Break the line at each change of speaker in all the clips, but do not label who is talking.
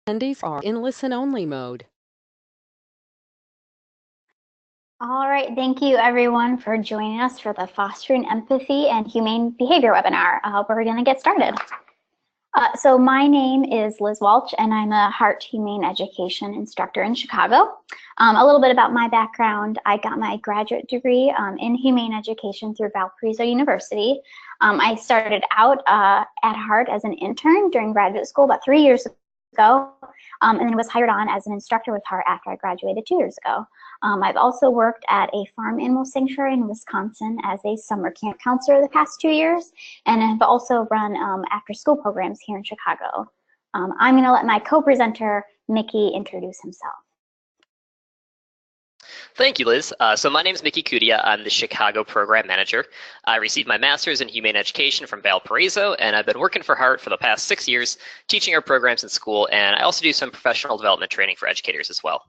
Attendees are in listen-only mode.
All right, thank you everyone for joining us for the Fostering Empathy and Humane Behavior webinar. We're going to get started. So my name is Liz Walsh and I'm a Heart Humane Education instructor in Chicago. A little bit about my background: I got my graduate degree in Humane Education through Valparaiso University. I started out at Heart as an intern during graduate school about 3 years ago, and then was hired on as an instructor with Heart after I graduated 2 years ago. I've also worked at a farm animal sanctuary in Wisconsin as a summer camp counselor the past 2 years, and have also run after-school programs here in Chicago. I'm going to let my co-presenter, Mickey, introduce himself.
Thank you, Liz. So my name is Mickey Cudia. I'm the Chicago Program Manager. I received my master's in Humane Education from Valparaiso, and I've been working for Heart for the past 6 years, teaching our programs in school, and I also do some professional development training for educators as well.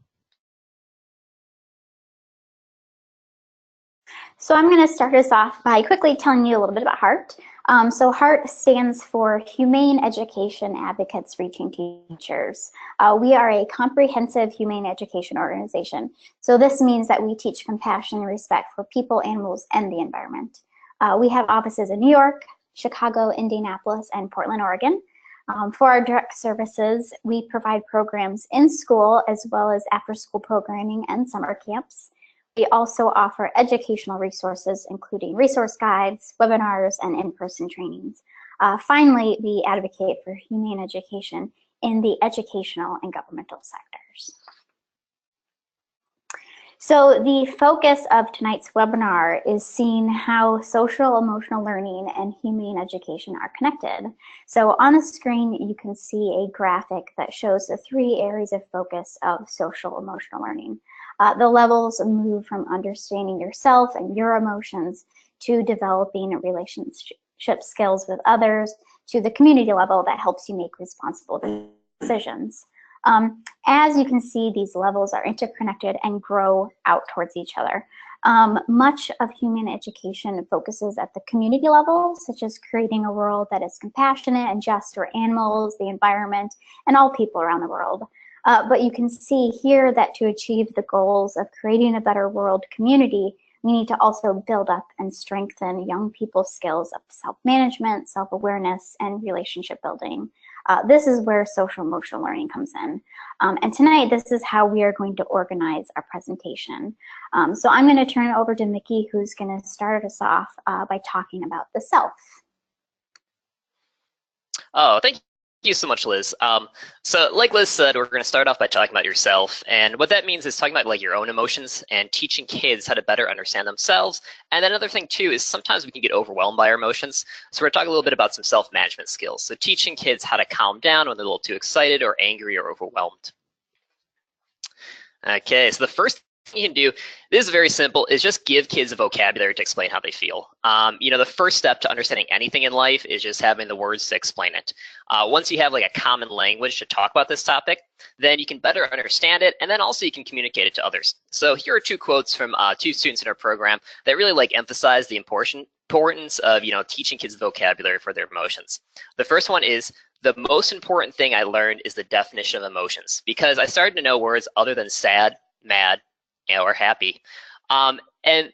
So I'm going to start us off by quickly telling you a little bit about Heart. So Heart stands for Humane Education Advocates Reaching Teachers. We are a comprehensive humane education organization. So this means that we teach compassion and respect for people, animals, and the environment. We have offices in New York, Chicago, Indianapolis, and Portland, Oregon. For our direct services, we provide programs in school as well as after-school programming and summer camps. We also offer educational resources, including resource guides, webinars, and in-person trainings. Finally, we advocate for humane education in the educational and governmental sectors. So the focus of tonight's webinar is seeing how social emotional learning and humane education are connected. So on the screen, you can see a graphic that shows the 3 areas of focus of social emotional learning. The levels move from understanding yourself and your emotions to developing relationship skills with others to the community level that helps you make responsible decisions. As you can see, these levels are interconnected and grow out towards each other. Much of human education focuses at the community level, such as creating a world that is compassionate and just for animals, the environment, and all people around the world. But you can see here that to achieve the goals of creating a better world community, we need to also build up and strengthen young people's skills of self-management, self-awareness, and relationship building. This is where social emotional learning comes in. And tonight, this is how we are going to organize our presentation. So I'm going to turn it over to Mickey, who's going to start us off by talking about the self.
Oh, thank you so much, Liz. So like Liz said, we're going to start off by talking about yourself. And what that means is talking about like your own emotions and teaching kids how to better understand themselves. And then another thing too is sometimes we can get overwhelmed by our emotions. So we're going to talk a little bit about some self-management skills. So teaching kids how to calm down when they're a little too excited or angry or overwhelmed. Okay, so the first thing you can do, this is very simple, is just give kids a vocabulary to explain how they feel. You know, the first step to understanding anything in life is just having the words to explain it. Once you have like a common language to talk about this topic, then you can better understand it, and then also you can communicate it to others. So here are 2 quotes from 2 students in our program that really like emphasize the importance of, you know, teaching kids vocabulary for their emotions. The first one is, "The most important thing I learned is the definition of emotions, because I started to know words other than sad, mad, or happy." And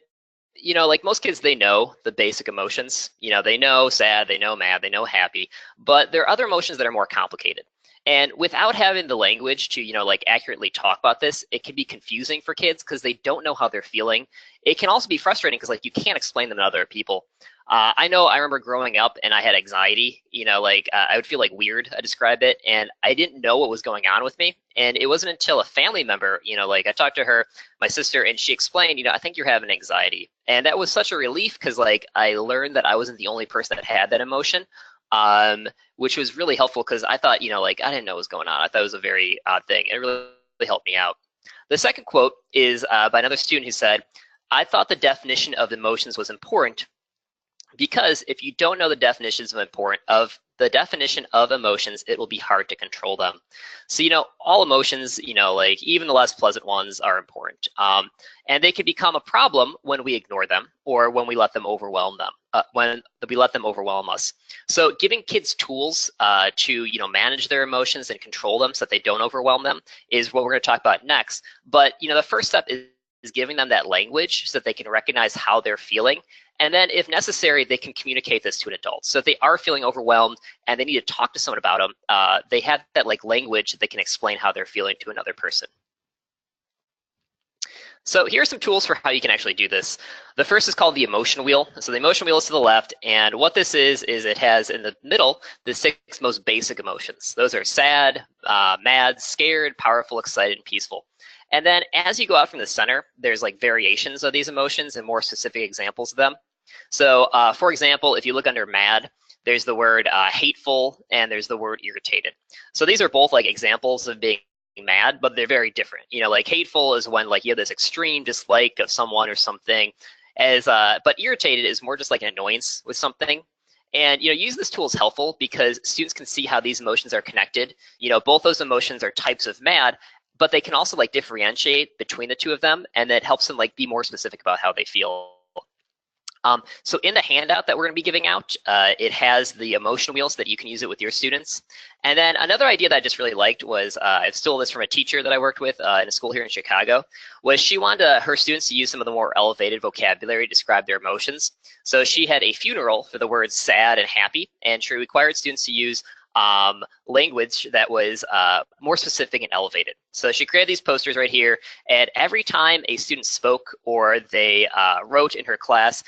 you know, like most kids, they know the basic emotions. You know, they know sad, they know mad, they know happy, but there are other emotions that are more complicated. And without having the language to, you know, like accurately talk about this, it can be confusing for kids because they don't know how they're feeling. It can also be frustrating because like you can't explain them to other people. I know I remember growing up and I had anxiety, you know, like I would feel like weird, I describe it, and I didn't know what was going on with me. And it wasn't until a family member, you know, like I talked to her, my sister, and she explained, you know, "I think you're having anxiety." And that was such a relief because like I learned that I wasn't the only person that had that emotion, which was really helpful because I thought, you know, like I didn't know what was going on. I thought it was a very odd thing. It really helped me out. The second quote is by another student who said, "I thought the definition of emotions was important because if you don't know the definitions of the definition of emotions, it will be hard to control them. So, all emotions, like even the less pleasant ones are important. And they can become a problem when we ignore them or when we let them overwhelm us. So giving kids tools to, manage their emotions and control them so that they don't overwhelm them is what we're going to talk about next. But, the first step is giving them that language so that they can recognize how they're feeling. And then if necessary, they can communicate this to an adult. So if they are feeling overwhelmed and they need to talk to someone about them, they have that language that they can explain how they're feeling to another person. So here are some tools for how you can actually do this. The first is called the emotion wheel. So the emotion wheel is to the left, and what this is it has in the middle the 6 most basic emotions. Those are sad, mad, scared, powerful, excited, and peaceful. And then as you go out from the center, there's variations of these emotions and more specific examples of them. So for example, if you look under mad, there's the word hateful and there's the word irritated. So these are both examples of being mad, but they're very different. Hateful is when you have this extreme dislike of someone or something, but irritated is more just an annoyance with something. And use this tool is helpful because students can see how these emotions are connected. Both those emotions are types of mad, but they can also differentiate between the two of them, and that helps them be more specific about how they feel. So in the handout that we're going to be giving out, it has the emotion wheels that you can use it with your students. And then another idea that I just really liked was, I stole this from a teacher that I worked with in a school here in Chicago, was she wanted her students to use some of the more elevated vocabulary to describe their emotions. So she had a funeral for the words sad and happy, and she required students to use language that was more specific and elevated. So she created these posters right here, and every time a student spoke or they wrote in her class,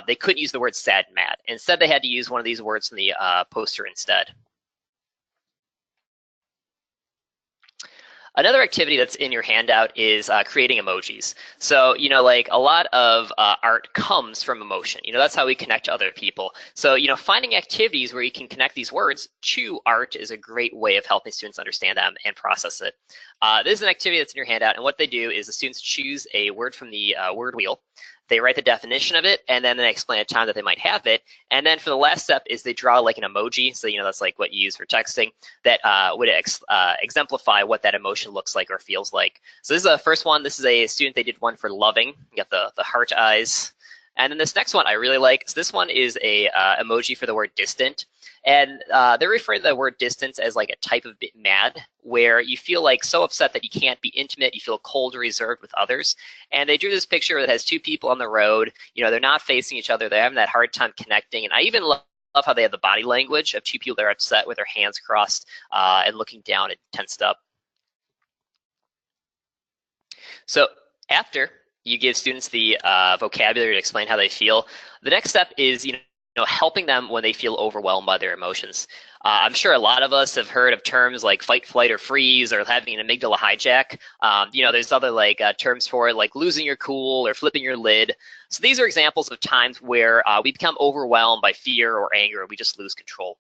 they couldn't use the word sad and mad. Instead, they had to use one of these words from the poster instead. Another activity that's in your handout is creating emojis. So, a lot of art comes from emotion. That's how we connect to other people. So, finding activities where you can connect these words to art is a great way of helping students understand them and process it. This is an activity that's in your handout, and what they do is the students choose a word from the word wheel. They write the definition of it, and then they explain a time that they might have it. And then for the last step is they draw an emoji. So, that's what you use for texting that would exemplify what that emotion looks like or feels like. So this is the first one. This is a student, they did one for loving. You got the heart eyes. And then this next one I really like. So this one is a emoji for the word distant. And they're referring to the word distance as a type of mad, where you feel so upset that you can't be intimate, you feel cold or reserved with others. And they drew this picture that has 2 people on the road. They're not facing each other, they're having that hard time connecting. And I even love how they have the body language of 2 people that are upset with their hands crossed and looking down and tensed up. So after you give students the vocabulary to explain how they feel, the next step is helping them when they feel overwhelmed by their emotions. I'm sure a lot of us have heard of terms like fight, flight, or freeze, or having an amygdala hijack. There's other terms for it, like losing your cool or flipping your lid. So these are examples of times where we become overwhelmed by fear or anger, or we just lose control.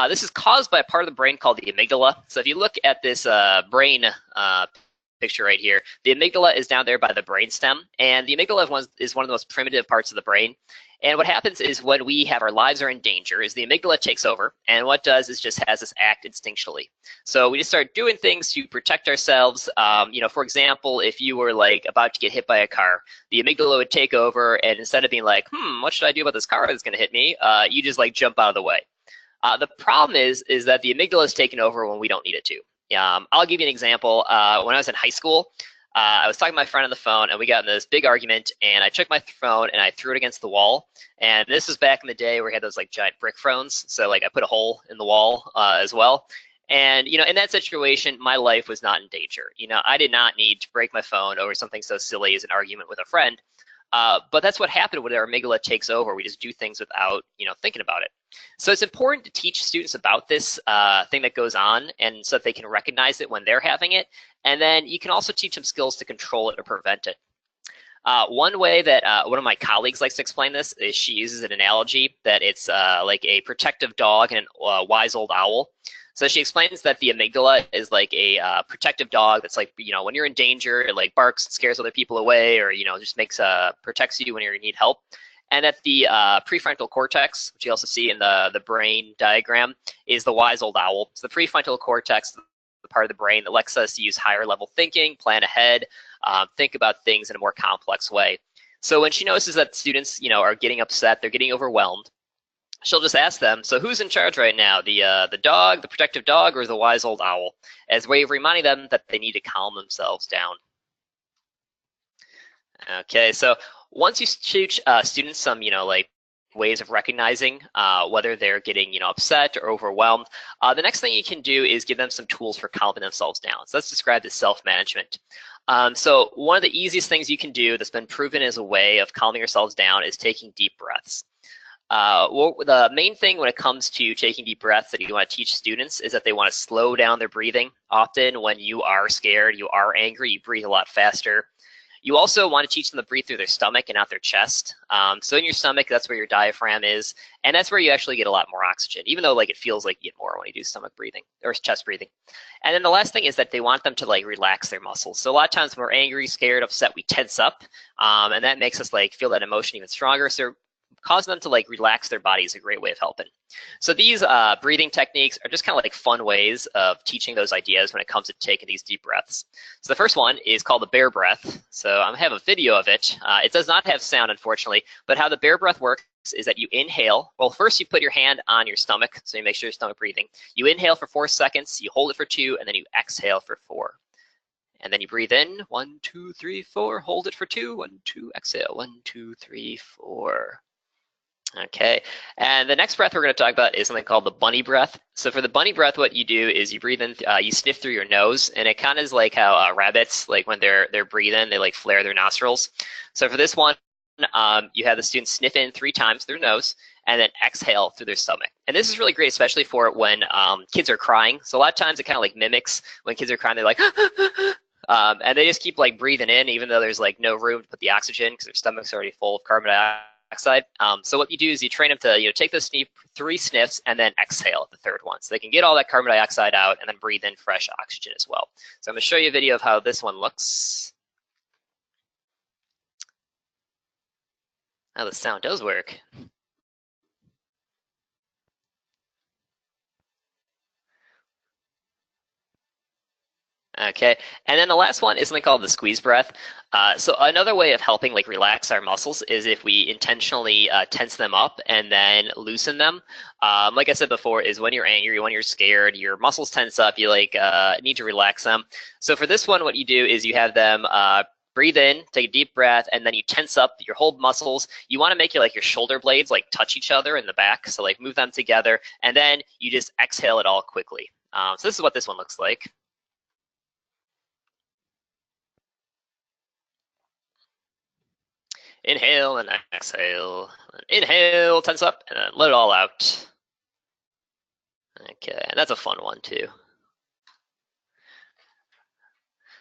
This is caused by a part of the brain called the amygdala. So if you look at this brain picture right here, the amygdala is down there by the brainstem, and the amygdala is one of the most primitive parts of the brain. And what happens is when we have our lives are in danger is the amygdala takes over, and what does is just has us act instinctually. So we just start doing things to protect ourselves. For example, if you were about to get hit by a car, the amygdala would take over, and instead of being what should I do about this car that's going to hit me, you just jump out of the way. The problem is that the amygdala is taken over when we don't need it to. I'll give you an example. When I was in high school, I was talking to my friend on the phone, and we got in this big argument, and I took my phone and I threw it against the wall. And this was back in the day where we had those giant brick phones. So I put a hole in the wall as well. And in that situation, my life was not in danger. I did not need to break my phone over something so silly as an argument with a friend. But that's what happened when our amygdala takes over. We just do things without, thinking about it. So it's important to teach students about this thing that goes on, and so that they can recognize it when they're having it. And then you can also teach them skills to control it or prevent it. One way that one of my colleagues likes to explain this is she uses an analogy that it's like a protective dog and a wise old owl. So she explains that the amygdala is like a protective dog that's when you're in danger, it barks, scares other people away, or just protects you when you need help. And that the prefrontal cortex, which you also see in the brain diagram, is the wise old owl. So the prefrontal cortex, the part of the brain that lets us use higher level thinking, plan ahead, think about things in a more complex way. So when she notices that students, are getting upset, they're getting overwhelmed, she'll just ask them, so who's in charge right now? The dog, the protective dog, or the wise old owl? As a way of reminding them that they need to calm themselves down. Okay, so once you teach students some, like ways of recognizing whether they're getting, upset or overwhelmed, the next thing you can do is give them some tools for calming themselves down. So that's described as self-management. So one of the easiest things you can do that's been proven as a way of calming yourselves down is taking deep breaths. Well, the main thing when it comes to taking deep breaths that you want to teach students is that they want to slow down their breathing. Often when you are scared, you are angry, you breathe a lot faster. You also want to teach them to breathe through their stomach and not their chest. So in your stomach, that's where your diaphragm is, and that's where you actually get a lot more oxygen, even though it feels like you get more when you do stomach breathing or chest breathing. And then the last thing is that they want them to relax their muscles. So a lot of times when we're angry, scared, upset, we tense up, and that makes us feel that emotion even stronger. So causing them to relax their body is a great way of helping. So these breathing techniques are just kind of fun ways of teaching those ideas when it comes to taking these deep breaths. So the first one is called the bear breath. So I have a video of it. It does not have sound, unfortunately, but how the bear breath works is that you inhale. Well, first you put your hand on your stomach, so you make sure your stomach breathing. You inhale for 4 seconds, you hold it for 2, and then you exhale for 4. And then you breathe in, 1, 2, 3, 4, hold it for 2, 1, 2, exhale, 1, 2, 3, 4. Okay, and the next breath we're going to talk about is something called the bunny breath. So for the bunny breath, what you do is you breathe in, you sniff through your nose, and it kind of is like how rabbits, when they're breathing, they flare their nostrils. So for this one, you have the students sniff in 3 times through their nose, and then exhale through their stomach. And this is really great, especially for when kids are crying. So a lot of times it kind of mimics when kids are crying, they're like, and they just keep breathing in, even though there's no room to put the oxygen because their stomach's already full of carbon dioxide. So what you do is you train them to take those 3 sniffs and then exhale the 3rd one, so they can get all that carbon dioxide out and then breathe in fresh oxygen as well. So I'm going to show you a video of how this one looks. Now the sound does work. Okay, and then the last one is something called the squeeze breath. So another way of helping relax our muscles is if we intentionally tense them up and then loosen them. Like I said before, is when you're angry, when you're scared, your muscles tense up, you need to relax them. So for this one, what you do is you have them breathe in, take a deep breath, and then you tense up your whole muscles. You want to make your shoulder blades touch each other in the back, so move them together, and then you just exhale it all quickly. So this is what this one looks like. Inhale and exhale. Inhale, tense up, and then let it all out. Okay, and that's a fun one too.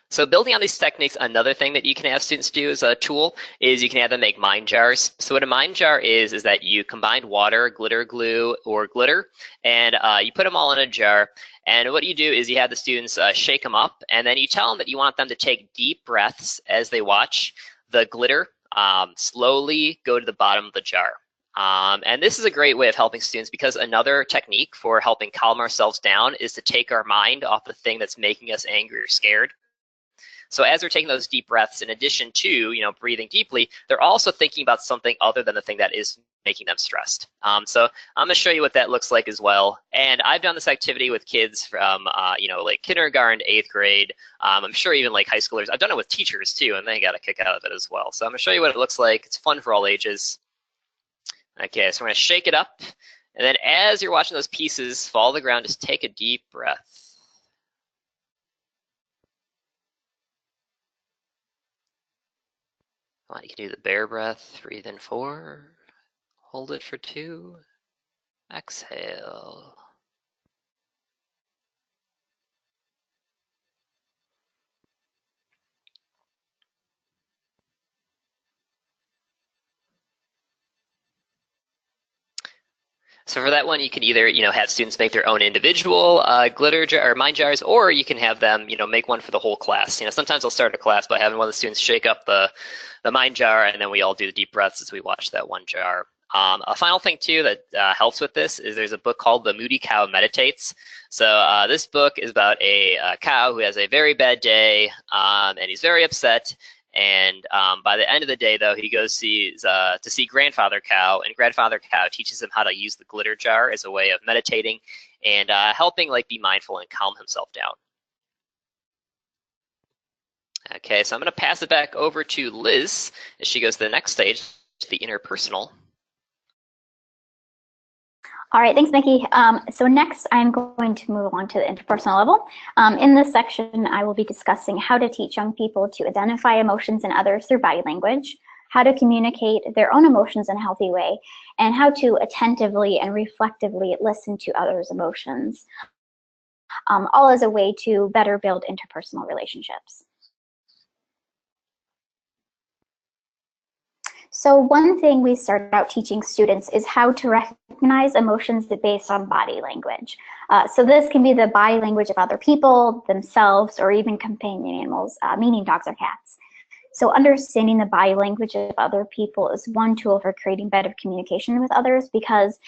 So building on these techniques, another thing that you can have students do as a tool is you can have them make mind jars. So what a mind jar is that you combine water, glitter glue, or glitter, and you put them all in a jar. And what you do is you have the students shake them up, and then you tell them that you want them to take deep breaths as they watch the glitter slowly go to the bottom of the jar. And this is a great way of helping students, because another technique for helping calm ourselves down is to take our mind off the thing that's making us angry or scared. So as they're taking those deep breaths, in addition to breathing deeply, they're also thinking about something other than the thing that is making them stressed. So I'm going to show you what that looks like as well. And I've done this activity with kids from kindergarten to 8th grade. I'm sure even high schoolers. I've done it with teachers too, and they got a kick out of it as well. So I'm going to show you what it looks like. It's fun for all ages. Okay, so we're going to shake it up, and then as you're watching those pieces fall to the ground, just take a deep breath. You can do the bear breath. Breathe in 4, hold it for 2, exhale. So for that one, you can either, have students make their own individual glitter jar or mind jars, or you can have them, make one for the whole class. Sometimes I'll start a class by having one of the students shake up the mind jar, and then we all do the deep breaths as we watch that one jar. A final thing too that helps with this is there's a book called The Moody Cow Meditates. So this book is about a cow who has a very bad day, and he's very upset. And by the end of the day, though, he goes to see Grandfather Cow, and Grandfather Cow teaches him how to use the glitter jar as a way of meditating and helping be mindful and calm himself down. Okay, so I'm going to pass it back over to Liz as she goes to the next stage, to the interpersonal.
All right, thanks, Nikki. So next, I'm going to move along to the interpersonal level. In this section, I will be discussing how to teach young people to identify emotions in others through body language, how to communicate their own emotions in a healthy way, and how to attentively and reflectively listen to others' emotions, all as a way to better build interpersonal relationships. So one thing we started out teaching students is how to recognize emotions based on body language. So this can be the body language of other people, themselves, or even companion animals, meaning dogs or cats. So understanding the body language of other people is one tool for creating better communication with others, because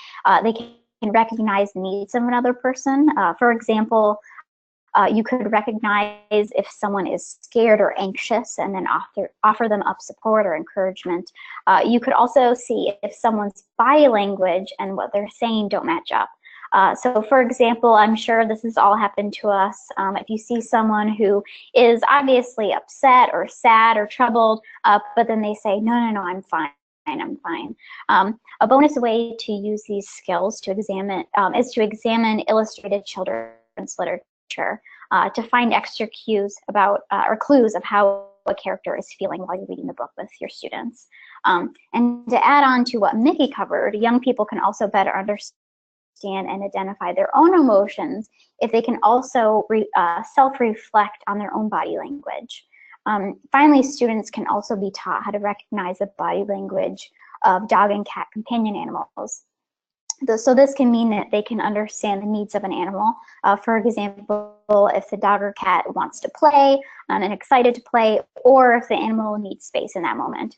they can recognize the needs of another person. For example, you could recognize if someone is scared or anxious and then offer them up support or encouragement. You could also see if someone's body language and what they're saying don't match up. So for example, I'm sure this has all happened to us. If you see someone who is obviously upset or sad or troubled, but then they say, no, I'm fine. I'm fine. A bonus way to use these skills to examine is to examine illustrated children's literature to find extra cues about or clues of how a character is feeling while you're reading the book with your students. And to add on to what Mickey covered, young people can also better understand and identify their own emotions if they can also self-reflect on their own body language. Finally, students can also be taught how to recognize the body language of dog and cat companion animals. So this can mean that they can understand the needs of an animal. For example, if the dog or cat wants to play and excited to play, or if the animal needs space in that moment.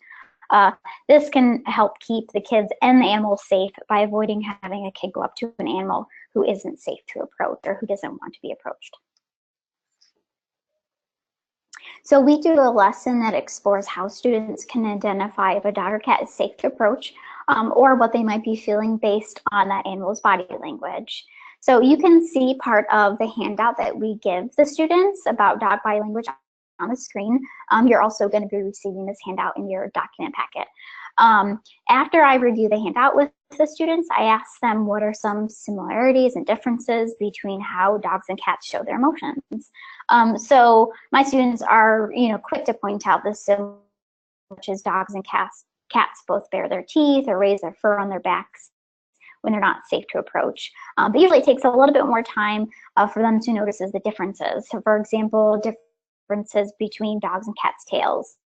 This can help keep the kids and the animal safe by avoiding having a kid go up to an animal who isn't safe to approach or who doesn't want to be approached. So we do a lesson that explores how students can identify if a dog or cat is safe to approach, or what they might be feeling based on that animal's body language. So you can see part of the handout that we give the students about dog body language on the screen. You're also going to be receiving this handout in your document packet. After I review the handout with the students, I ask them what are some similarities and differences between how dogs and cats show their emotions. So my students are, quick to point out the similarities, which is dogs and cats both bare their teeth or raise their fur on their backs when they're not safe to approach. But usually it takes a little bit more time for them to notice the differences. So for example, differences between dogs and cats' tails.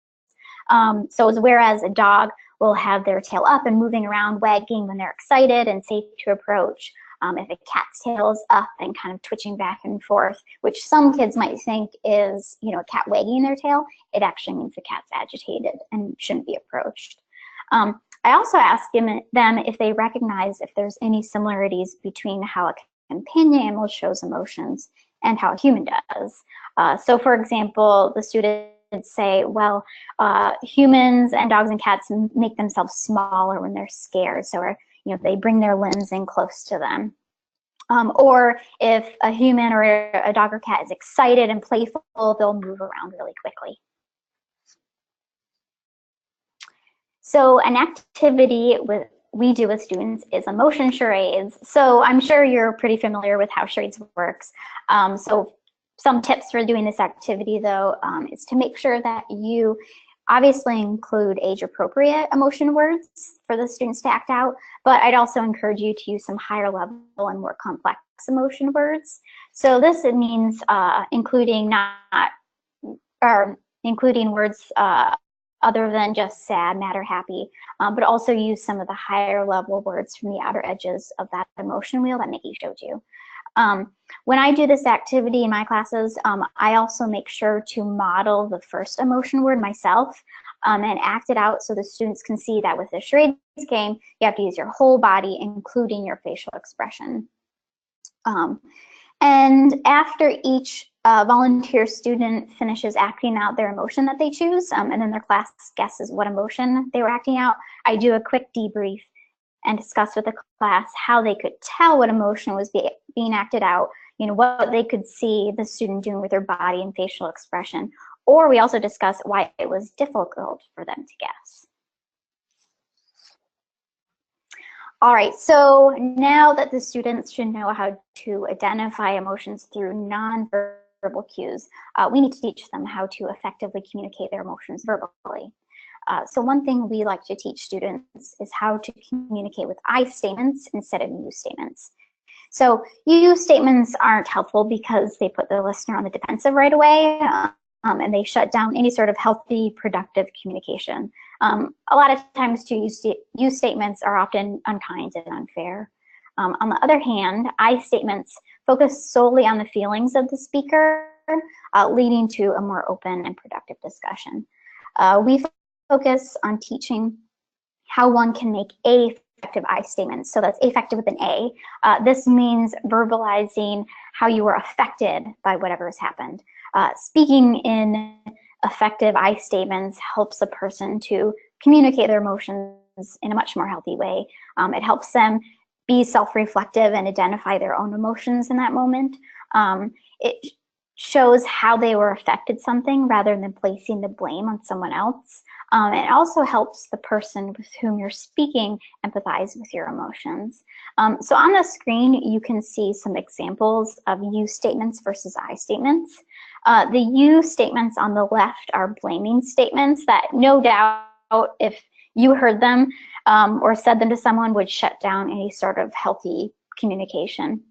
So whereas a dog will have their tail up and moving around, wagging when they're excited and safe to approach. If a cat's tail is up and kind of twitching back and forth, which some kids might think is, a cat wagging their tail, it actually means the cat's agitated and shouldn't be approached. I also asked them if they recognize if there's any similarities between how a companion animal shows emotions and how a human does. So for example, the students say, well, humans and dogs and cats make themselves smaller when they're scared. So, they bring their limbs in close to them. Or if a human or a dog or cat is excited and playful, they'll move around really quickly. So an activity we do with students is emotion charades. So I'm sure you're pretty familiar with how charades works. So some tips for doing this activity, though, is to make sure that you obviously include age-appropriate emotion words for the students to act out, but I'd also encourage you to use some higher level and more complex emotion words. So this means including words other than just sad, mad, or happy, but also use some of the higher level words from the outer edges of that emotion wheel that Nikki showed you. When I do this activity in my classes, I also make sure to model the first emotion word myself and act it out so the students can see that with the charades game, you have to use your whole body, including your facial expression. And after each volunteer student finishes acting out their emotion that they choose, and then their class guesses what emotion they were acting out, I do a quick debrief and discuss with the class how they could tell what emotion was being acted out, what they could see the student doing with their body and facial expression. Or we also discuss why it was difficult for them to guess. All right, so now that the students should know how to identify emotions through nonverbal cues, we need to teach them how to effectively communicate their emotions verbally. So one thing we like to teach students is how to communicate with I statements instead of you statements. So you statements aren't helpful because they put the listener on the defensive right away, and they shut down any sort of healthy, productive communication. A lot of times too, you statements are often unkind and unfair. On the other hand, I statements focus solely on the feelings of the speaker, leading to a more open and productive discussion. We focus on teaching how one can make effective I statements. So that's effective with an A. This means verbalizing how you were affected by whatever has happened. Speaking in effective I statements helps a person to communicate their emotions in a much more healthy way. It helps them be self-reflective and identify their own emotions in that moment. It shows how they were affected something rather than placing the blame on someone else. It also helps the person with whom you're speaking empathize with your emotions. So on the screen, you can see some examples of you statements versus I statements. The you statements on the left are blaming statements that no doubt if you heard them or said them to someone would shut down any sort of healthy communication.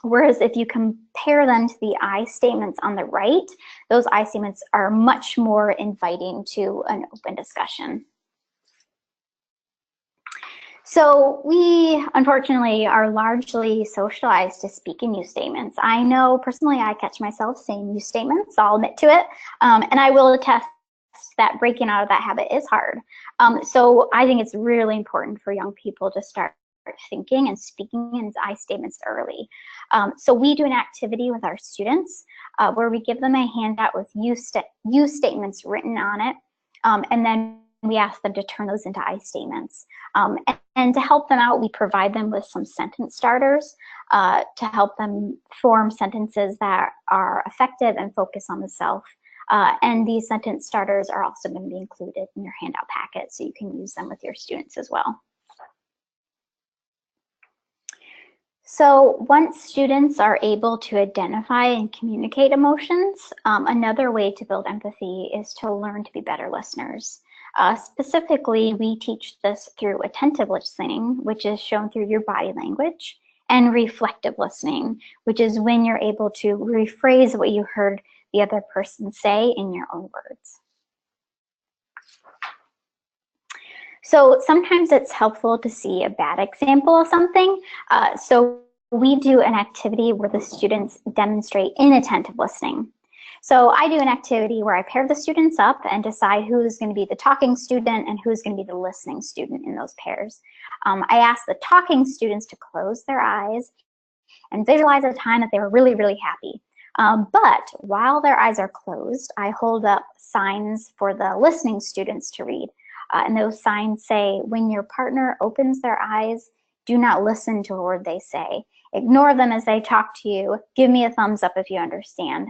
Whereas if you compare them to the I statements on the right, those I statements are much more inviting to an open discussion. So we, unfortunately, are largely socialized to speak in you statements. I know personally I catch myself saying you statements, I'll admit to it, and I will attest that breaking out of that habit is hard. So I think it's really important for young people to start thinking and speaking in I statements early. So we do an activity with our students where we give them a handout with you statements written on it, and then we ask them to turn those into I statements. And to help them out, we provide them with some sentence starters to help them form sentences that are effective and focus on the self. And these sentence starters are also going to be included in your handout packet, so you can use them with your students as well. So once students are able to identify and communicate emotions, another way to build empathy is to learn to be better listeners. Specifically, we teach this through attentive listening, which is shown through your body language, and reflective listening, which is when you're able to rephrase what you heard the other person say in your own words. So sometimes it's helpful to see a bad example of something. So we do an activity where the students demonstrate inattentive listening. So I do an activity where I pair the students up and decide who's going to be the talking student and who's going to be the listening student in those pairs. I ask the talking students to close their eyes and visualize a time that they were really, really happy. But while their eyes are closed, I hold up signs for the listening students to read. And those signs say, when your partner opens their eyes, do not listen to a word they say. Ignore them as they talk to you. Give me a thumbs up if you understand.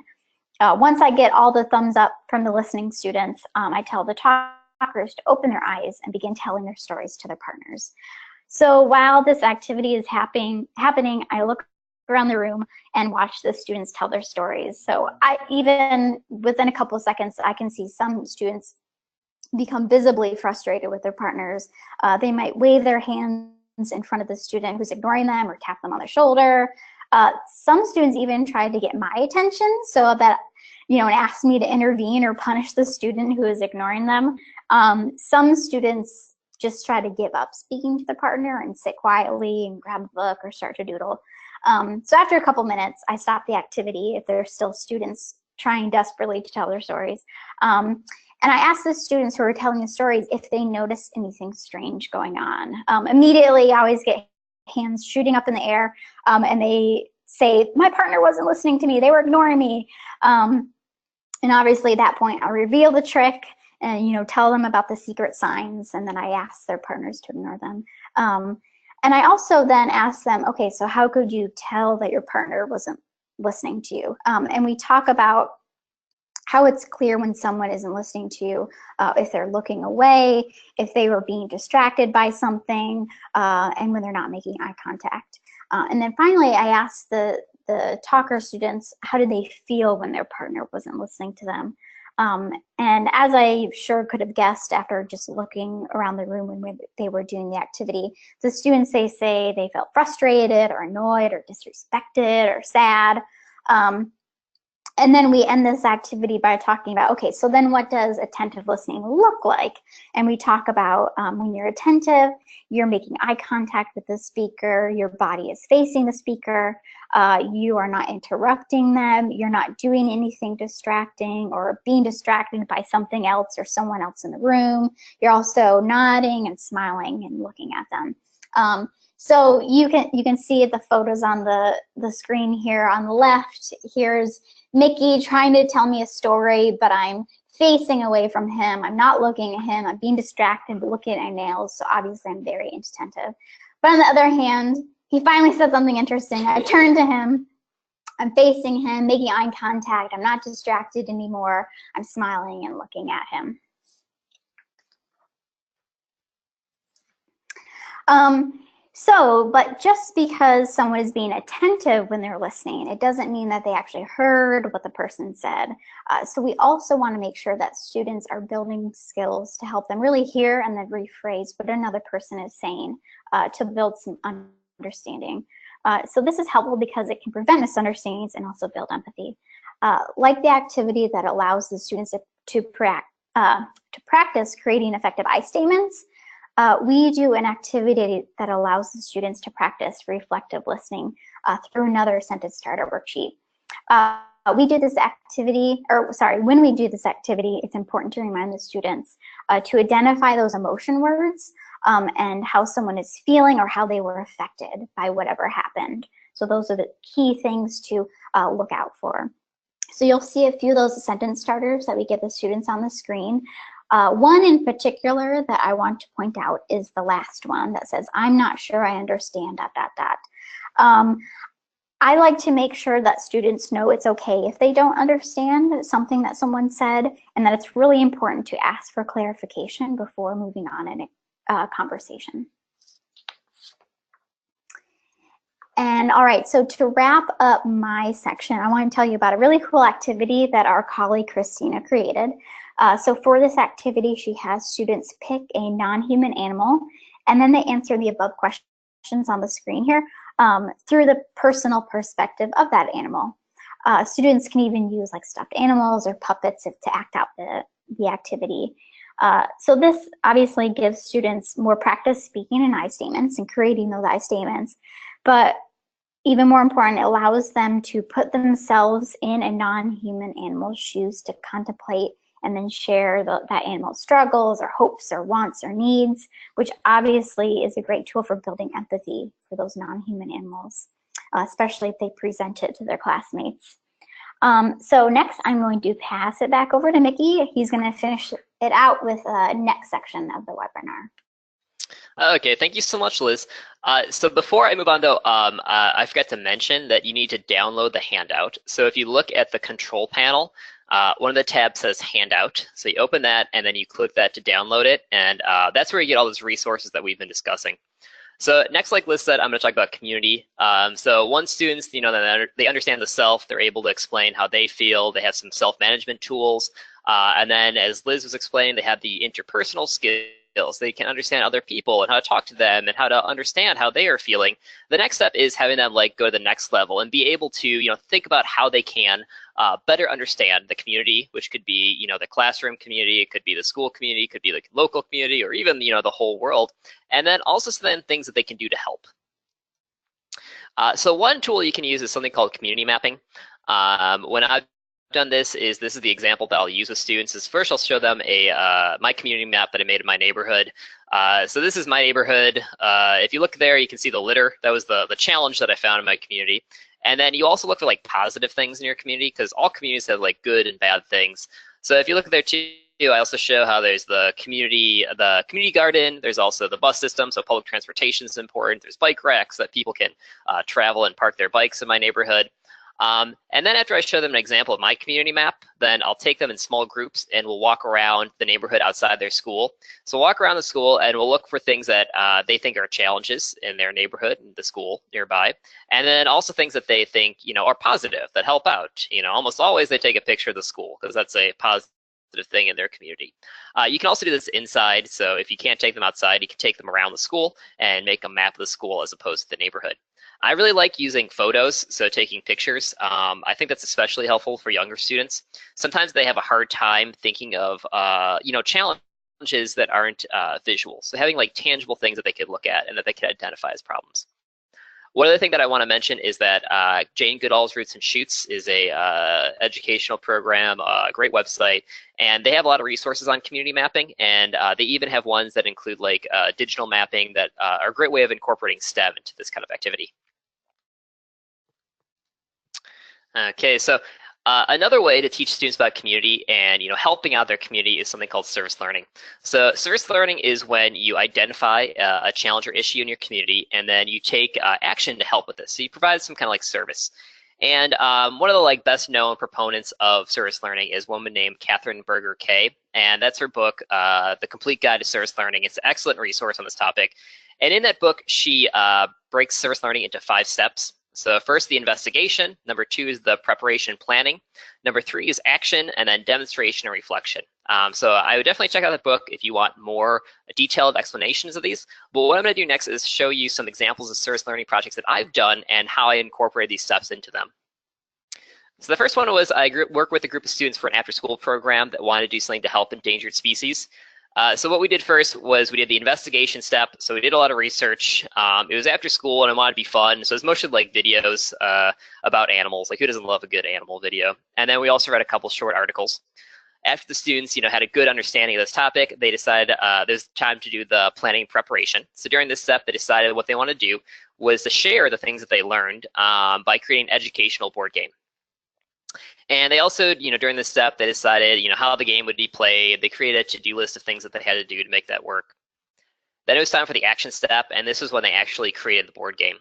Once I get all the thumbs up from the listening students, I tell the talkers to open their eyes and begin telling their stories to their partners. So while this activity is happening, I look around the room and watch the students tell their stories. So even within a couple of seconds, I can see some students become visibly frustrated with their partners. They might wave their hands in front of the student who's ignoring them or tap them on the shoulder. Some students even tried to get my attention so that, and ask me to intervene or punish the student who is ignoring them. Some students just try to give up speaking to the partner and sit quietly and grab a book or start to doodle. So after a couple minutes, I stop the activity if there's still students trying desperately to tell their stories. And I ask the students who are telling the stories if they notice anything strange going on. Immediately, I always get hands shooting up in the air, and they say, my partner wasn't listening to me, they were ignoring me. And obviously at that point, I'll reveal the trick and tell them about the secret signs, and then I ask their partners to ignore them. And I also then ask them, okay, so how could you tell that your partner wasn't listening to you? And we talk about how it's clear when someone isn't listening to you, if they're looking away, if they were being distracted by something, and when they're not making eye contact. And then finally, I asked the talker students, how did they feel when their partner wasn't listening to them? And as I sure could have guessed after just looking around the room when they were doing the activity, the students, they say they felt frustrated or annoyed or disrespected or sad. And then we end this activity by talking about, okay, so then what does attentive listening look like? And we talk about when you're attentive, you're making eye contact with the speaker, your body is facing the speaker, you are not interrupting them, you're not doing anything distracting or being distracted by something else or someone else in the room. You're also nodding and smiling and looking at them. So you can see the photos on the screen here on the left. Here's Mickey trying to tell me a story, but I'm facing away from him. I'm not looking at him. I'm being distracted, looking at my nails. So obviously I'm very inattentive. But on the other hand, he finally said something interesting. I turn to him. I'm facing him, making eye contact. I'm not distracted anymore. I'm smiling and looking at him. But just because someone is being attentive when they're listening, it doesn't mean that they actually heard what the person said. So we also want to make sure that students are building skills to help them really hear and then rephrase what another person is saying to build some understanding. So this is helpful because it can prevent misunderstandings and also build empathy. Like the activity that allows the students to practice creating effective I statements, we do an activity that allows the students to practice reflective listening through another sentence starter worksheet. We do this activity, when we do this activity, it's important to remind the students to identify those emotion words and how someone is feeling or how they were affected by whatever happened. So those are the key things to look out for. So you'll see a few of those sentence starters that we give the students on the screen. One in particular that I want to point out is the last one that says, I'm not sure I understand, ... I like to make sure that students know it's okay if they don't understand something that someone said, and that it's really important to ask for clarification before moving on in a conversation. And all right, so to wrap up my section, I want to tell you about a really cool activity that our colleague Christina created. So for this activity, she has students pick a non-human animal, and then they answer the above questions on the screen here through the personal perspective of that animal. Students can even use like stuffed animals or puppets to act out the activity. So this obviously gives students more practice speaking in I statements and creating those I statements, but even more important, it allows them to put themselves in a non-human animal's shoes to contemplate and then share that animal's struggles or hopes or wants or needs, which obviously is a great tool for building empathy for those non-human animals, especially if they present it to their classmates. So next, I'm going to pass it back over to Mickey. He's going to finish it out with the next section of the webinar.
Okay, thank you so much, Liz. So before I move on though, I forgot to mention that you need to download the handout. So if you look at the control panel, one of the tabs says handout. So you open that and then you click that to download it. And that's where you get all those resources that we've been discussing. So next, like Liz said, I'm going to talk about community. So once students, they understand the self, they're able to explain how they feel. They have some self-management tools. And then as Liz was explaining, they have the interpersonal skills skills. They can understand other people and how to talk to them and how to understand how they are feeling. The next step is having them like go to the next level and be able to think about how they can better understand the community, which could be the classroom community, it could be the school community, it could be the local community, or even the whole world. And then also then things that they can do to help. So one tool you can use is something called community mapping. When I've done this is the example that I'll use with students. Is first I'll show them my community map that I made in my neighborhood. So this is my neighborhood. If you look there, you can see the litter. That was the challenge that I found in my community. And then you also look for like positive things in your community, because all communities have like good and bad things. So if you look there too, I also show how there's the community garden. There's also the bus system, so public transportation is important. There's bike racks that people can travel and park their bikes in my neighborhood. And then after I show them an example of my community map, then I'll take them in small groups and we'll walk around the neighborhood outside their school. So we'll walk around the school and we'll look for things that they think are challenges in their neighborhood and the school nearby. And then also things that they think, are positive, that help out. Almost always they take a picture of the school because that's a positive thing in their community. You can also do this inside. So if you can't take them outside, you can take them around the school and make a map of the school as opposed to the neighborhood. I really like using photos, so taking pictures. I think that's especially helpful for younger students. Sometimes they have a hard time thinking of, challenges that aren't visual. So having like tangible things that they could look at and that they can identify as problems. One other thing that I want to mention is that Jane Goodall's Roots and Shoots is a educational program, a great website, and they have a lot of resources on community mapping, and they even have ones that include like digital mapping that are a great way of incorporating STEM into this kind of activity. Okay, so another way to teach students about community and helping out their community is something called service learning. So service learning is when you identify a challenge or issue in your community and then you take action to help with this. So you provide some kind of like service. And one of the like best known proponents of service learning is a woman named Catherine Berger Kay, and that's her book, The Complete Guide to Service Learning. It's an excellent resource on this topic. And in that book, she breaks service learning into 5 steps. So first, the investigation. Number 2 is the preparation and planning. Number 3 is action, and then demonstration and reflection. So I would definitely check out that book if you want more detailed explanations of these. But what I'm going to do next is show you some examples of service learning projects that I've done and how I incorporate these steps into them. So the first one was I worked with a group of students for an after-school program that wanted to do something to help endangered species. So what we did first was we did the investigation step. So we did a lot of research. It was after school and I wanted to be fun. So it was mostly like videos about animals. Like who doesn't love a good animal video? And then we also read a couple short articles. After the students had a good understanding of this topic, they decided there's time to do the planning and preparation. So during this step, they decided what they want to do was to share the things that they learned by creating an educational board game. And they also, during this step, they decided, how the game would be played. They created a to-do list of things that they had to do to make that work. Then it was time for the action step, and this was when they actually created the board game.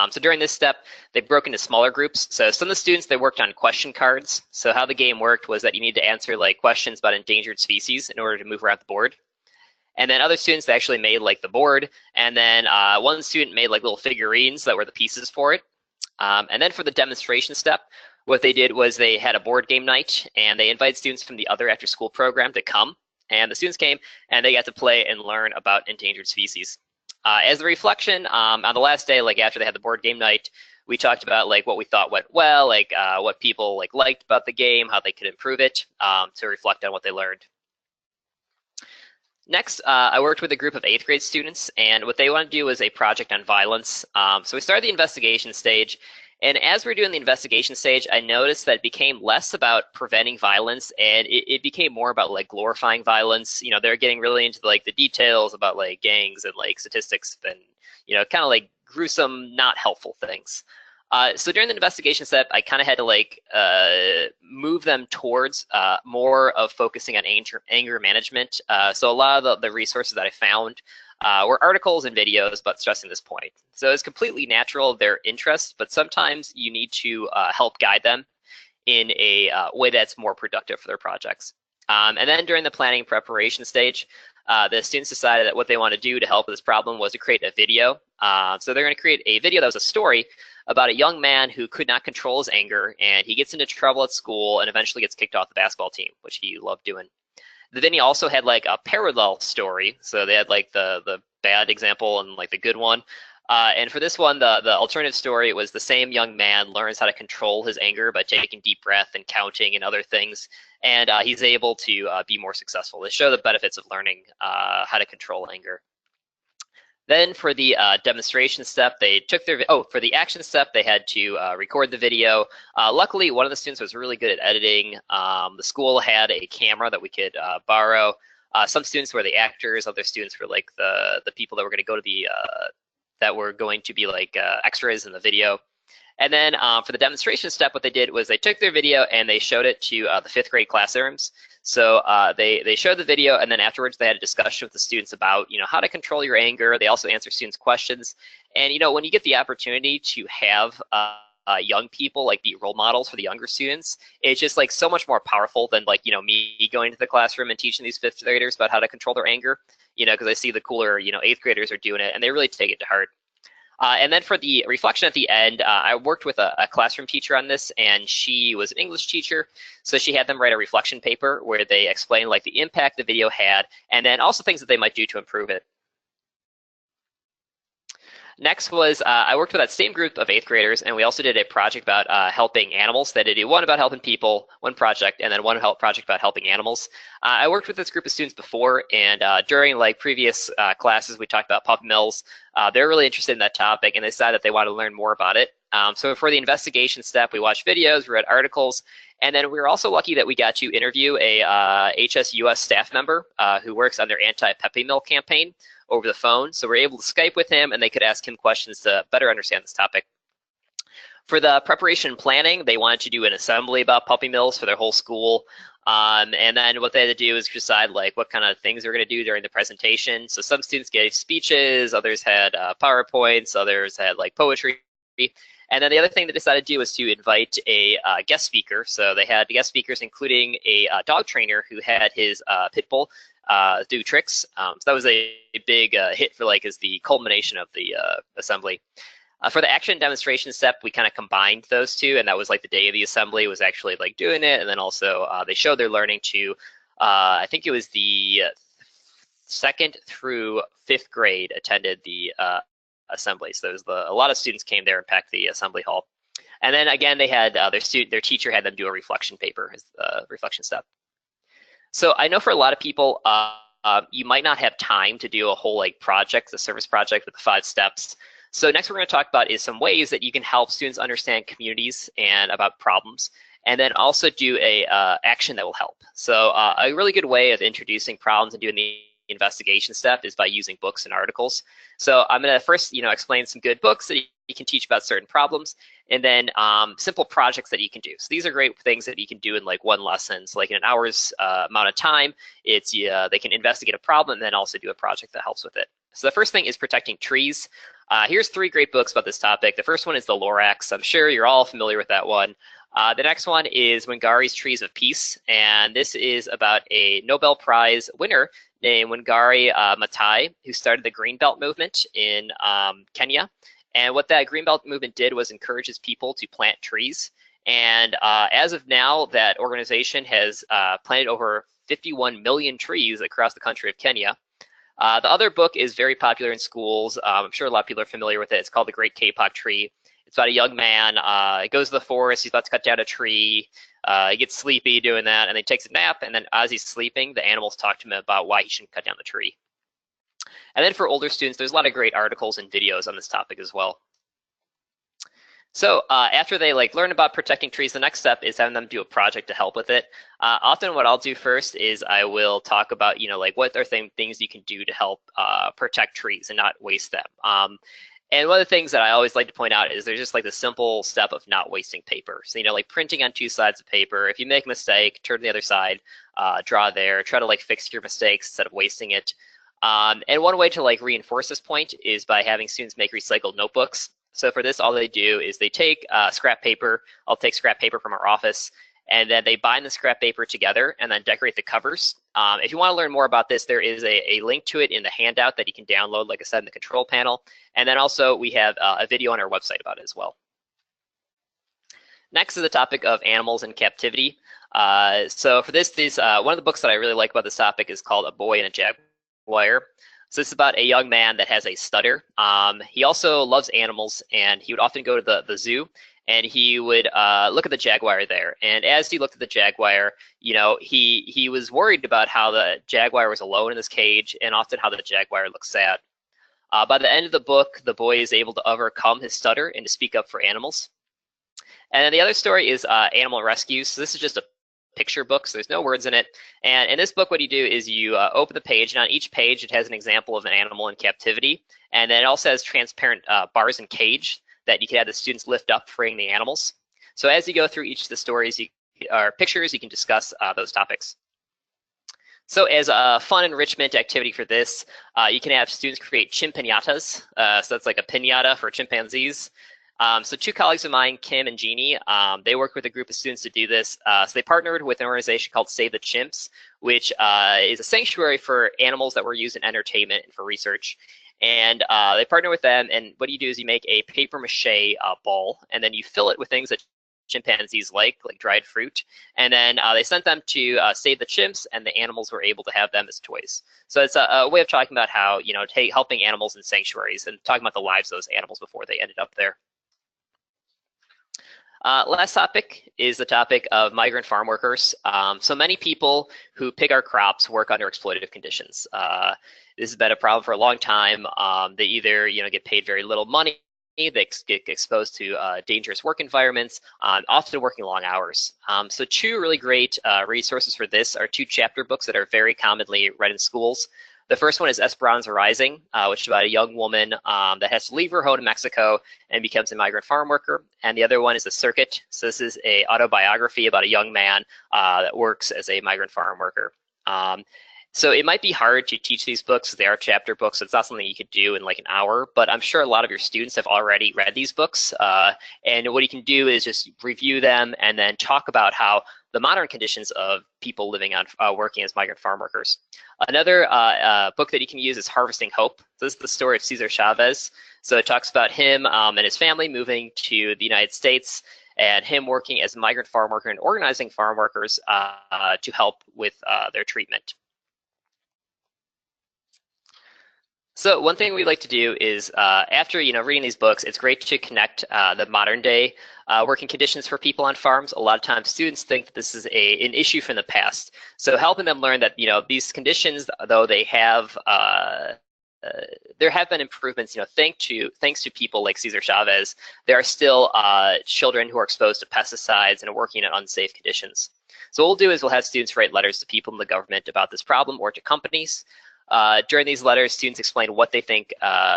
So during this step, they broke into smaller groups. So some of the students, they worked on question cards. So how the game worked was that you need to answer like questions about endangered species in order to move around the board. And then other students, they actually made like the board. And then one student made like little figurines that were the pieces for it. And then for the demonstration step, what they did was they had a board game night and they invited students from the other after school program to come. And the students came and they got to play and learn about endangered species. As a reflection, on the last day, like after they had the board game night, we talked about like what we thought went well, like what people like liked about the game, how they could improve it, to reflect on what they learned. Next, I worked with a group of 8th grade students, and what they wanted to do was a project on violence. So we started the investigation stage, and as we were doing the investigation stage, I noticed that it became less about preventing violence, and it became more about like glorifying violence. They're getting really into like the details about like gangs and like statistics and kind of like gruesome, not helpful things. So during the investigation step, I kind of had to like move them towards more of focusing on anger management. So a lot of the resources that I found were articles and videos, but stressing this point. So it's completely natural, their interest, but sometimes you need to help guide them in a way that's more productive for their projects. And then during the planning and preparation stage, the students decided that what they want to do to help with this problem was to create a video. So they're going to create a video that was a story about a young man who could not control his anger, and he gets into trouble at school and eventually gets kicked off the basketball team, which he loved doing. The video also had like a parallel story, so they had like the bad example and like the good one. And for this one, the alternative story was the same young man learns how to control his anger by taking deep breath and counting and other things, and he's able to be more successful. They show the benefits of learning how to control anger. Then for the demonstration step, they took their, for the action step, they had to record the video. Luckily, one of the students was really good at editing. The school had a camera that we could borrow. Some students were the actors, other students were like the people that were going to go to the, that were going to be like extras in the video. And then for the demonstration step, what they did was they took their video and they showed it to the 5th grade classrooms. So they showed the video, and then afterwards they had a discussion with the students about, how to control your anger. They also answer students' questions. And, when you get the opportunity to have young people like be role models for the younger students, it's just like so much more powerful than like, me going to the classroom and teaching these 5th graders about how to control their anger, because I see the cooler, 8th graders are doing it and they really take it to heart. And then for the reflection at the end, I worked with a classroom teacher on this, and she was an English teacher. So she had them write a reflection paper where they explained like the impact the video had, and then also things that they might do to improve it. Next was I worked with that same group of 8th graders, and we also did a project about helping animals. They did one about helping people, one project, and then one project about helping animals. I worked with this group of students before, and during like previous classes, we talked about puppy mills. They're really interested in that topic, and they decided that they want to learn more about it. So for the investigation step, we watched videos, we read articles, and then we were also lucky that we got to interview a HSUS staff member who works on their anti-puppy mill campaign over the phone. So we're able to Skype with him, and they could ask him questions to better understand this topic. For the preparation and planning, they wanted to do an assembly about puppy mills for their whole school. And then what they had to do is decide like what kind of things they were going to do during the presentation. So some students gave speeches, others had PowerPoints, others had like poetry. And then the other thing they decided to do was to invite a guest speaker. So they had guest speakers, including a dog trainer who had his pit bull do tricks. So that was a big hit for like as the culmination of the assembly. For the action demonstration step, we kind of combined those two, and that was like the day of the assembly was actually like doing it, and then also they showed their learning to, I think it was the 2nd through 5th grade attended the assembly. So a lot of students came there and packed the assembly hall. And then again, they had their teacher had them do a reflection paper as the reflection step. So I know for a lot of people, you might not have time to do a whole like project, the service project with the 5 steps. So next we're going to talk about is some ways that you can help students understand communities and about problems, and then also do a action that will help. So a really good way of introducing problems and doing the investigation step is by using books and articles. So I'm going to first, explain some good books that you can teach about certain problems, and then simple projects that you can do. So these are great things that you can do in like one lesson. So like in an hour's amount of time, it's they can investigate a problem and then also do a project that helps with it. So the first thing is protecting trees. Here's 3 great books about this topic. The first one is The Lorax. I'm sure you're all familiar with that one. The next one is Wangari's Trees of Peace, and this is about a Nobel Prize winner named Wangari Maathai, who started the Greenbelt movement in Kenya. And what that Greenbelt movement did was encourages people to plant trees. And as of now, that organization has planted over 51 million trees across the country of Kenya. The other book is very popular in schools. I'm sure a lot of people are familiar with it. It's called The Great Kapok Tree. It's about a young man. He goes to the forest. He's about to cut down a tree. He gets sleepy doing that, and then he takes a nap. And then as he's sleeping, the animals talk to him about why he shouldn't cut down the tree. And then for older students, there's a lot of great articles and videos on this topic as well. So after they learn about protecting trees, the next step is having them do a project to help with it. Often what I'll do first is I will talk about, what are things you can do to help protect trees and not waste them. And one of the things that I always like to point out is there's just the simple step of not wasting paper. So, like printing on 2 sides of paper, if you make a mistake, turn to the other side, draw there, try to fix your mistakes instead of wasting it. And one way to reinforce this point is by having students make recycled notebooks. So for this, all they do is they take scrap paper. I'll take scrap paper from our office, and then they bind the scrap paper together and then decorate the covers. If you want to learn more about this, there is a link to it in the handout that you can download, like I said, in the control panel. And then also we have a video on our website about it as well. Next is the topic of animals in captivity. So for this, one of the books that I really like about this topic is called A Boy and a Jaguar. So this is about a young man that has a stutter. He also loves animals, and he would often go to the zoo, and he would look at the jaguar there. And as he looked at the jaguar, you know, he was worried about how the jaguar was alone in this cage, and often how the jaguar looked sad. By the end of the book, the boy is able to overcome his stutter and to speak up for animals. And then the other story is Animal Rescue. So this is just a picture book, so there's no words in it. And in this book, what you do is you open the page, and on each page, it has an example of an animal in captivity. And then it also has transparent bars and cage that you can have the students lift up, freeing the animals. So as you go through each of the stories or pictures, you can discuss those topics. So as a fun enrichment activity for this, you can have students create chimpinatas. So that's like a pinata for chimpanzees. So two colleagues of mine, Kim and Jeannie, they worked with a group of students to do this. So they partnered with an organization called Save the Chimps, which is a sanctuary for animals that were used in entertainment and for research. And they partner with them, and what you do is you make a paper mache ball, and then you fill it with things that chimpanzees like dried fruit. And then they sent them to Save the Chimps, and the animals were able to have them as toys. So it's a way of talking about how, you know, helping animals in sanctuaries and talking about the lives of those animals before they ended up there. Last topic is the topic of migrant farm workers. So many people who pick our crops work under exploitative conditions. This has been a problem for a long time. They either, you know, get paid very little money, they get exposed to dangerous work environments, often working long hours. So two really great resources for this are two chapter books that are very commonly read in schools. The first one is Esperanza Rising, which is about a young woman that has to leave her home in Mexico and becomes a migrant farm worker. And the other one is The Circuit. So this is an autobiography about a young man that works as a migrant farm worker. So it might be hard to teach these books. They are chapter books, so it's not something you could do in like an hour, but I'm sure a lot of your students have already read these books. And what you can do is just review them and then talk about how the modern conditions of people living on working as migrant farm workers. Another book that you can use is Harvesting Hope. This is the story of Cesar Chavez. So it talks about him and his family moving to the United States and him working as a migrant farm worker and organizing farm workers to help with their treatment. So one thing we like to do is after reading these books, it's great to connect the modern day working conditions for people on farms. A lot of times students think that this is an issue from the past. So helping them learn that these conditions, though they have there have been improvements, thanks to people like Cesar Chavez, there are still children who are exposed to pesticides and are working in unsafe conditions. So what we'll do is we'll have students write letters to people in the government about this problem or to companies. During these letters, students explain what they think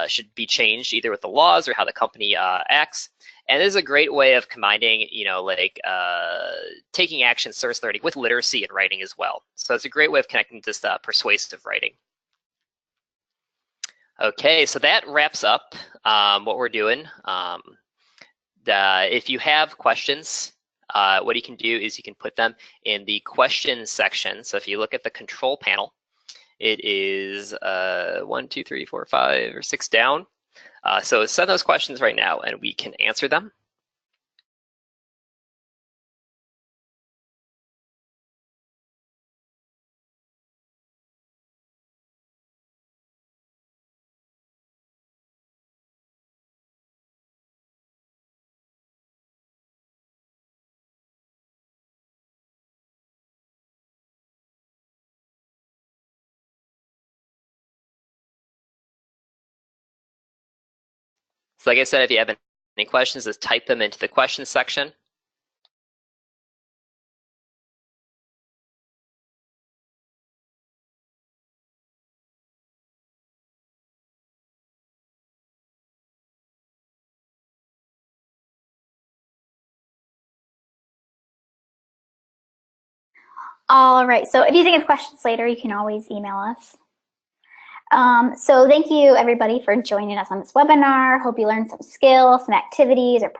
should be changed, either with the laws or how the company acts. And this is a great way of combining, taking action, source learning with literacy and writing as well. So it's a great way of connecting this persuasive writing. Okay, so that wraps up what we're doing. If you have questions, what you can do is you can put them in the questions section. So if you look at the control panel, it is 1, 2, 3, 4, 5, or 6 down. So send those questions right now and we can answer them. So like I said, if you have any questions, just type them into the questions section.
All right, so if you think of questions later, you can always email us. So thank you everybody for joining us on this webinar. Hope you learned some skills, some activities, or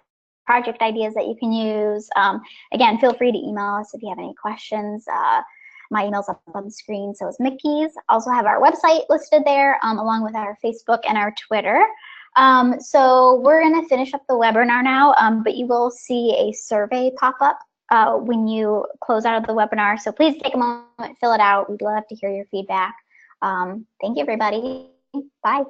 project ideas that you can use. Again, feel free to email us if you have any questions. My email's up on the screen, so is Mickey's. Also have our website listed there, along with our Facebook and our Twitter. So we're gonna finish up the webinar now, but you will see a survey pop up when you close out of the webinar. So please take a moment, fill it out. We'd love to hear your feedback. Thank you, everybody. Bye.